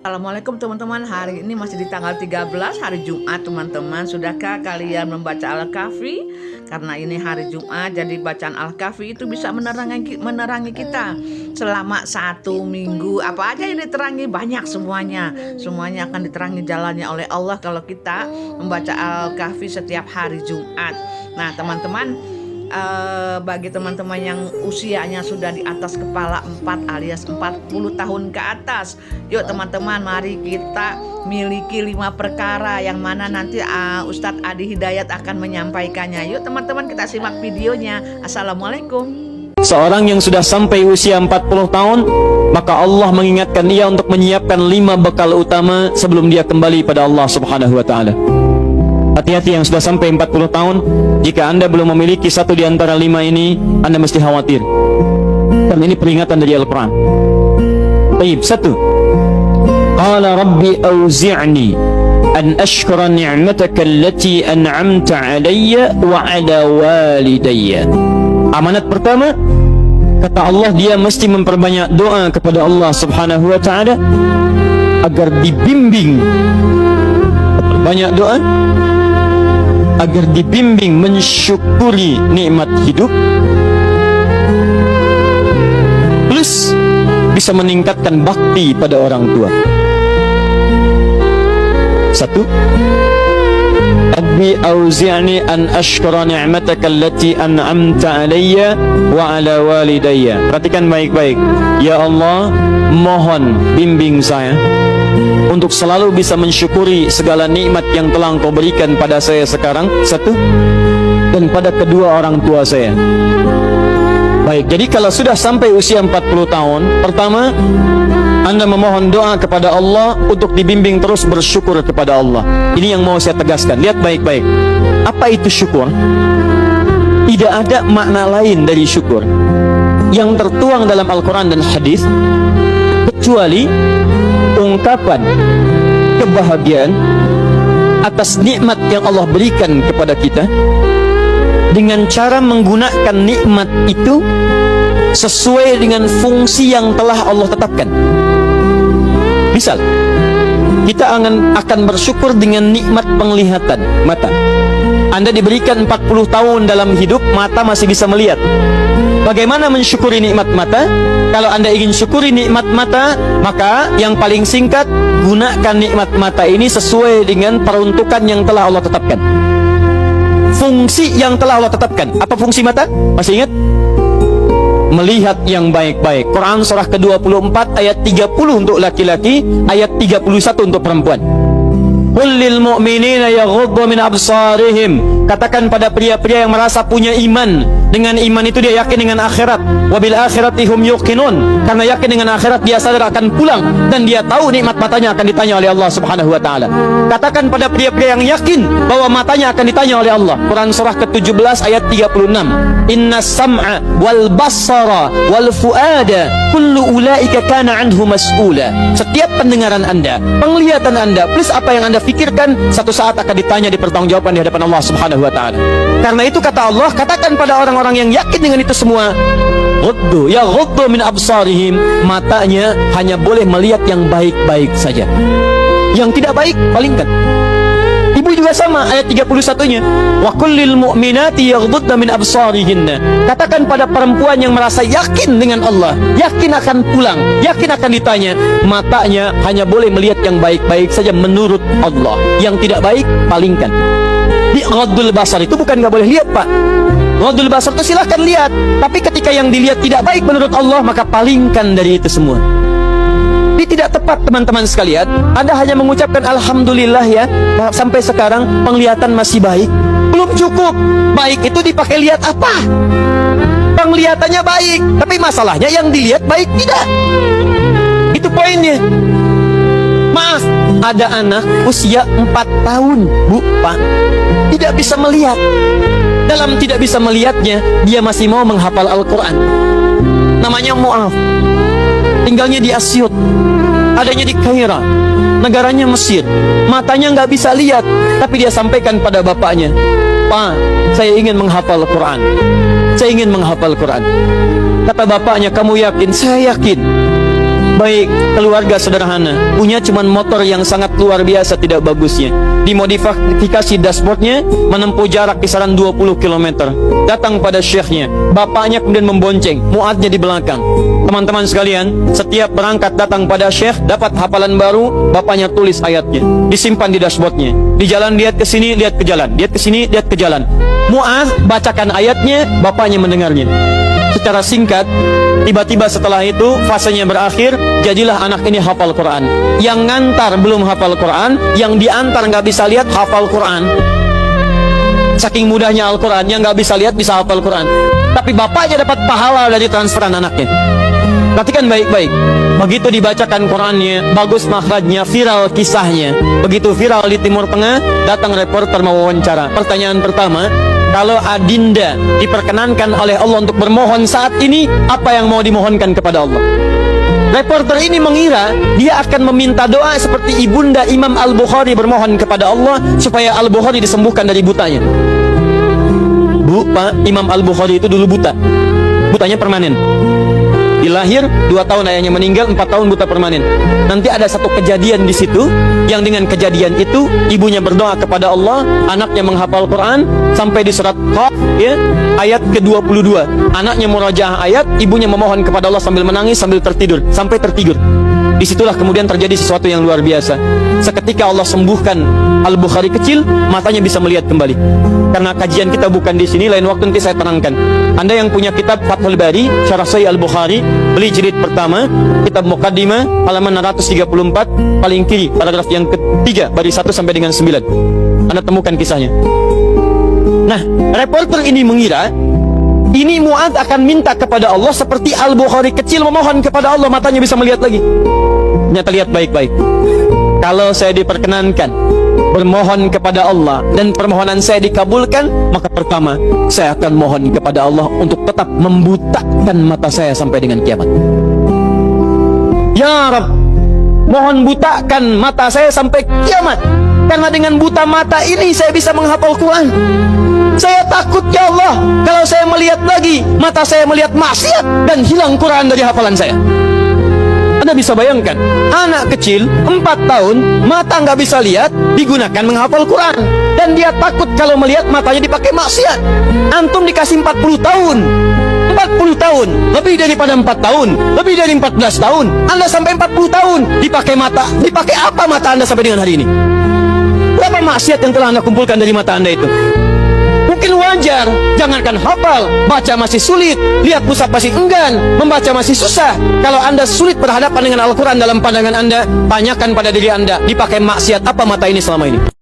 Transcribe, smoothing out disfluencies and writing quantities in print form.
Assalamualaikum teman-teman. Hari ini masih di tanggal 13 hari Jumat teman-teman. Sudahkah kalian membaca Al-Kahfi? Karena ini hari Jumat, jadi bacaan Al-Kahfi itu bisa menerangi kita selama 1 minggu. Apa aja yang diterangi? Banyak semuanya. Semuanya akan diterangi jalannya oleh Allah kalau kita membaca Al-Kahfi setiap hari Jumat. Nah teman-teman, bagi teman-teman yang usianya sudah di atas kepala 4 alias 40 tahun ke atas, yuk teman-teman, mari kita miliki 5 perkara yang mana nanti Ustadz Adi Hidayat akan menyampaikannya. Yuk teman-teman, kita simak videonya. Assalamualaikum. Seorang yang sudah sampai usia 40 tahun, maka Allah mengingatkan dia untuk menyiapkan 5 bekal utama sebelum dia kembali pada Allah Subhanahu wa ta'ala. Hati-hati yang sudah sampai 40 tahun. Jika anda belum memiliki satu di antara 5 ini, anda mesti khawatir, karena ini peringatan dari Al-Quran. Baik, 1. Qala Rabbi awzi'ni an ashkura ni'mataka allati an'amta alayya wa ala walidayya. Amanat pertama, kata Allah, dia mesti memperbanyak doa kepada Allah Subhanahu wa ta'ala agar dibimbing. Banyak doa agar dibimbing mensyukuri nikmat hidup, plus bisa meningkatkan bakti pada orang tua. 1. Rabbi auzi'ni an ashkura ni'mataka allati an'amta alayya wa ala walidayya. Perhatikan baik-baik. Ya Allah, mohon bimbing saya untuk selalu bisa mensyukuri segala nikmat yang telah Engkau berikan pada saya sekarang, 1, dan pada kedua orang tua saya. Baik, jadi kalau sudah sampai usia 40 tahun, pertama, anda memohon doa kepada Allah untuk dibimbing terus bersyukur kepada Allah. Ini yang mau saya tegaskan. Lihat baik-baik. Apa itu syukur? Tidak ada makna lain dari syukur yang tertuang dalam Al-Quran dan hadis kecuali ungkapan kebahagiaan atas nikmat yang Allah berikan kepada kita dengan cara menggunakan nikmat itu sesuai dengan fungsi yang telah Allah tetapkan. Misal, kita akan bersyukur dengan nikmat penglihatan mata. Anda diberikan 40 tahun dalam hidup, mata masih bisa melihat. Bagaimana mensyukuri nikmat mata? Kalau Anda ingin syukuri nikmat mata, maka yang paling singkat, gunakan nikmat mata ini sesuai dengan peruntukan yang telah Allah tetapkan. Fungsi yang telah Allah tetapkan. Apa fungsi mata? Masih ingat? Melihat yang baik-baik. Quran surah ke-24 ayat 30 untuk laki-laki, ayat 31 untuk perempuan. Qul lil mu'minina yaghuddu min absarihim. Katakan pada pria-pria yang merasa punya iman. Dengan iman itu dia yakin dengan akhirat. Wabil akhirati hum yuqinun. Karena yakin dengan akhirat, dia sadar akan pulang dan dia tahu nikmat matanya akan ditanya oleh Allah Subhanahu wa taala. Katakan pada pria-pria yang yakin bahwa matanya akan ditanya oleh Allah. Quran surah ke-17 ayat 36. Innas sam'a wal basara wal fuada kullu ulaika kana anhu mas'ula. Setiap pendengaran Anda, penglihatan Anda, plus apa yang Anda fikirkan, satu saat akan ditanya, dipertanggungjawabkan di hadapan Allah Subhanahu wa taala. Karena itu kata Allah, katakan pada orang-orang yang yakin dengan itu semua, ghuddu min absarihim, matanya hanya boleh melihat yang baik-baik saja. Yang tidak baik palingkan. Ibu juga sama, ayat 31-nya. Wa kullil mu'minati yaghdudna min absarihinna. Katakan pada perempuan yang merasa yakin dengan Allah, yakin akan pulang, yakin akan ditanya, matanya hanya boleh melihat yang baik-baik saja menurut Allah. Yang tidak baik palingkan. Di ghaddul basar itu bukan nggak boleh lihat, Pak. Ghaddul basar itu silahkan lihat, tapi ketika yang dilihat tidak baik menurut Allah, maka palingkan dari itu semua. Ini tidak tepat, teman-teman sekalian. Anda hanya mengucapkan alhamdulillah ya, sampai sekarang penglihatan masih baik. Belum cukup. Baik itu dipakai lihat apa? Penglihatannya baik, tapi masalahnya yang dilihat baik tidak. Itu poinnya. Maaf, ada anak usia 4 tahun, Bu, Pak, tidak bisa melihat. Dalam tidak bisa melihatnya, dia masih mau menghafal Al-Quran. Namanya Mu'af. Tinggalnya di Asyut, adanya di Kaira, negaranya Mesir. Matanya nggak bisa lihat, tapi dia sampaikan pada bapaknya, Pak, saya ingin menghafal Quran. Saya ingin menghafal Quran. Kata bapaknya, kamu yakin? Saya yakin. Baik, keluarga sederhana, punya cuman motor yang sangat luar biasa tidak bagusnya. Dimodifikasi dashboardnya menempuh jarak kisaran 20 km. Datang pada syekhnya, bapaknya kemudian membonceng, muadznya di belakang. Teman-teman sekalian, setiap berangkat datang pada syekh, dapat hafalan baru, bapaknya tulis ayatnya, disimpan di dashboardnya. Di jalan lihat ke sini, lihat ke jalan, lihat ke sini, lihat ke jalan. Muadz bacakan ayatnya, bapaknya mendengarnya. Secara singkat, tiba-tiba setelah itu fasenya berakhir, jadilah anak ini hafal Quran. Yang ngantar belum hafal Quran, yang diantar nggak bisa lihat hafal Quran. Saking mudahnya Al-Quran, yang nggak bisa lihat bisa hafal Quran. Tapi bapaknya dapat pahala dari transferan anaknya. Perhatikan baik-baik. Begitu dibacakan Qurannya, bagus makhrajnya, viral kisahnya. Begitu viral di Timur Tengah, datang reporter mewawancara. Pertanyaan pertama, kalau adinda diperkenankan oleh Allah untuk bermohon saat ini, apa yang mau dimohonkan kepada Allah? Reporter ini mengira dia akan meminta doa seperti ibunda Imam Al-Bukhari bermohon kepada Allah supaya Al-Bukhari disembuhkan dari butanya. Bu, Pak, Imam Al-Bukhari itu dulu buta. Butanya permanen. Dilahir 2 tahun ayahnya meninggal, 4 tahun buta permanen. Nanti ada satu kejadian di situ, yang dengan kejadian itu ibunya berdoa kepada Allah, anaknya menghafal Quran sampai di surat Qaf, ya, ayat ke-22. Anaknya murajaah ayat, ibunya memohon kepada Allah sambil menangis, sambil tertidur, sampai tertidur. Disitulah kemudian terjadi sesuatu yang luar biasa. Seketika Allah sembuhkan Al-Bukhari kecil, matanya bisa melihat kembali. Karena kajian kita bukan di sini, lain waktu nanti saya terangkan. Anda yang punya kitab Fathul Bari, Syarah Sahih Al-Bukhari, beli jilid pertama, kitab Muqaddimah, halaman 634, paling kiri, paragraf yang ketiga, baris 1 sampai dengan 9. Anda temukan kisahnya. Nah, reporter ini mengira ini Muadz akan minta kepada Allah seperti Al-Bukhari kecil memohon kepada Allah, matanya bisa melihat lagi. Ternyata lihat baik-baik. Kalau saya diperkenankan bermohon kepada Allah dan permohonan saya dikabulkan, maka pertama saya akan mohon kepada Allah untuk tetap membutakan mata saya sampai dengan kiamat. Ya Rabb, mohon butakan mata saya sampai kiamat, karena dengan buta mata ini saya bisa menghafal Quran. Saya takut ya Allah, kalau saya melihat lagi, mata saya melihat maksiat dan hilang Quran dari hafalan saya. Anda bisa bayangkan, anak kecil 4 tahun, mata nggak bisa lihat, digunakan menghafal Quran. Dan dia takut kalau melihat matanya dipakai maksiat. Antum dikasih 40 tahun, 40 tahun, lebih daripada 4 tahun, lebih dari 14 tahun, Anda sampai 40 tahun, dipakai mata, dipakai apa mata Anda sampai dengan hari ini? Berapa maksiat yang telah Anda kumpulkan dari mata Anda itu? Mungkin wajar, jangankan hafal, baca masih sulit, lihat mushaf masih enggan, membaca masih susah. Kalau Anda sulit berhadapan dengan Al-Quran dalam pandangan Anda, tanyakan pada diri Anda, dipakai maksiat apa mata ini selama ini?